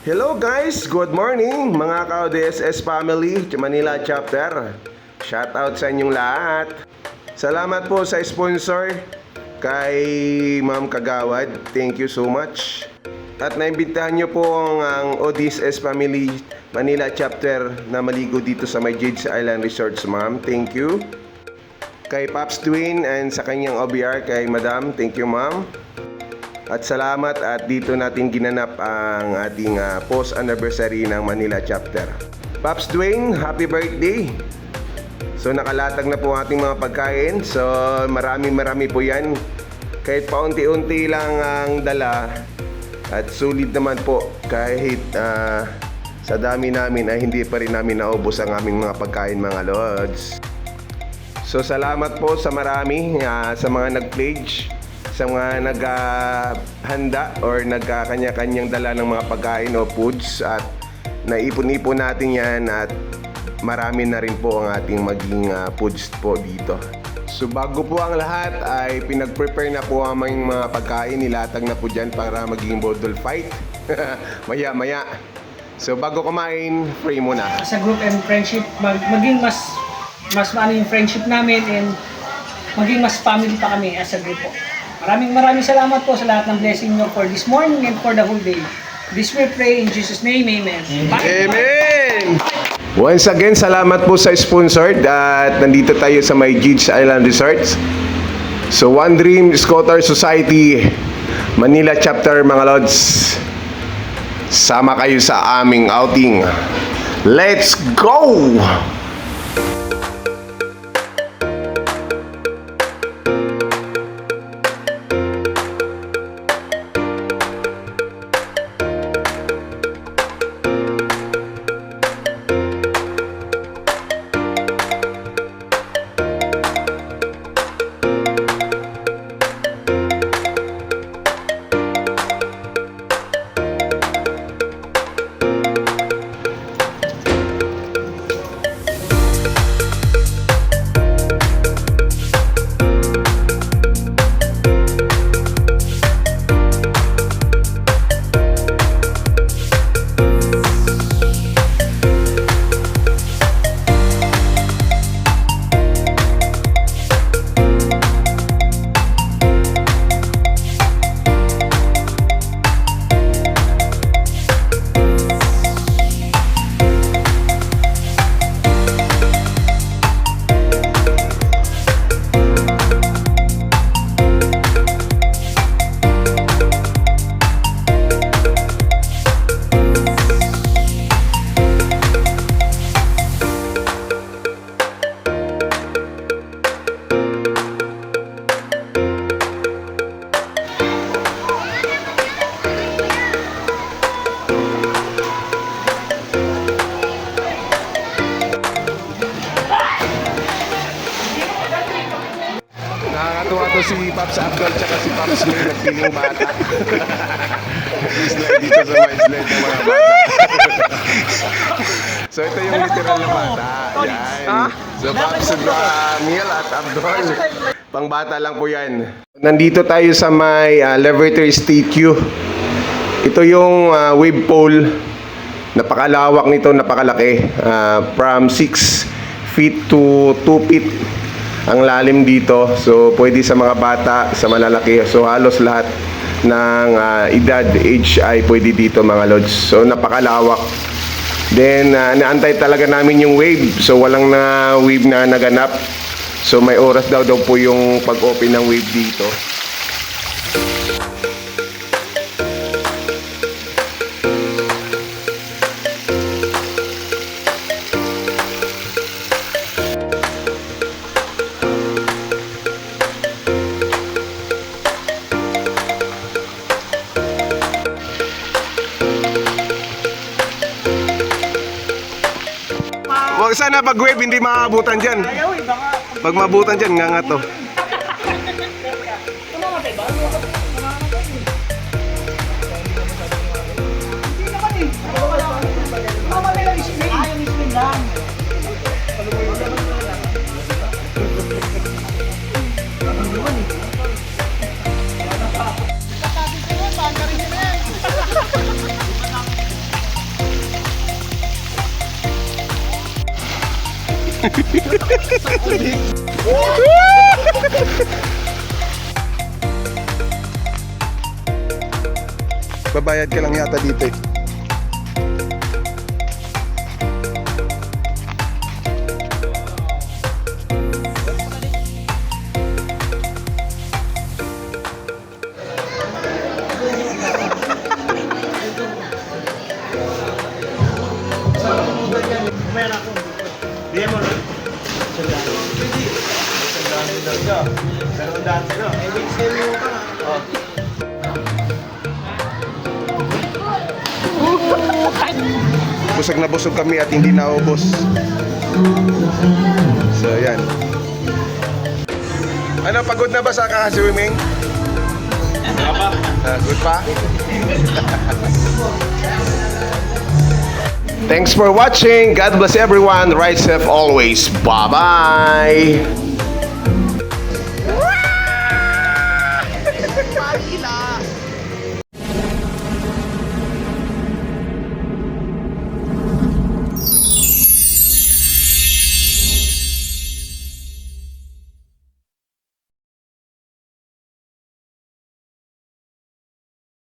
Hello guys, good morning mga ka-ODSS family, Manila chapter. Shout out sa inyong lahat. Salamat po sa sponsor kay Ma'am Kagawad. Thank you so much. At naimbitahan nyo po ang ODSS family Manila chapter na maligo dito sa may Jades Island Resorts, ma'am. Thank you. Kay Pops Twin and sa kanyang OBR kay Madam. Thank you, ma'am. At salamat at dito natin ginanap ang ating post-anniversary ng Manila chapter. Pops Dwayne, happy birthday! So nakalatag na po ating mga pagkain. So marami po yan. Kahit paunti-unti lang ang dala. At sulit naman po kahit sa dami namin ay hindi pa rin namin naubos ang aming mga pagkain, mga lods. So salamat po sa marami, sa mga nag-pledge, sa mga naghahanda or nagkakanya-kanyang dala ng mga pagkain o foods, at naipon-ipon natin yan at marami na rin po ang ating maging foods po dito. So bago po ang lahat ay pinag-prepare na po ang mga pagkain, nilatag na po dyan para maging bodol fight maya-maya. So bago kumain, pray muna. Sa group and friendship, maging mas maano yung friendship namin, and maging mas family pa kami as a group po. Maraming salamat po sa lahat ng blessing nyo for this morning and for the whole day. This we pray in Jesus' name, amen. Amen! Once again, salamat po sa sponsor at nandito tayo sa may Jades Island Resorts. So One Dream Scooter Society Manila chapter, mga lods. Sama kayo sa aming outing. Let's go! Nakakatuwa to si Pops Abdul tsaka si Pops May nagpiling bata. Slide dito sa may slide ng mga bata. So ito yung literal na bata. Yan. So Pops Miel at Abdul. Pang bata lang po yan. Nandito tayo sa may Lavatory Statue. Ito yung wave pole. Napakalawak nito, napakalaki. From 6 feet to 2 feet ang lalim dito. So pwede sa mga bata, sa malalaki. So halos lahat ng edad, age ay pwede dito, mga lods. So napakalawak. Then naantay talaga namin yung wave. So walang wave na naganap. So may oras daw po yung pag-open ng wave dito. Huwag sana pag wave hindi maabutan dyan. Pag maabutan dyan, nga nga to. Babayad ka lang yata dito eh. Busog na busog kami at hindi naubos. So yan. Ano, pagod na ba sa kaka-swimming? Good pa? Thanks for watching. God bless everyone. Ride safe always. Bye-bye.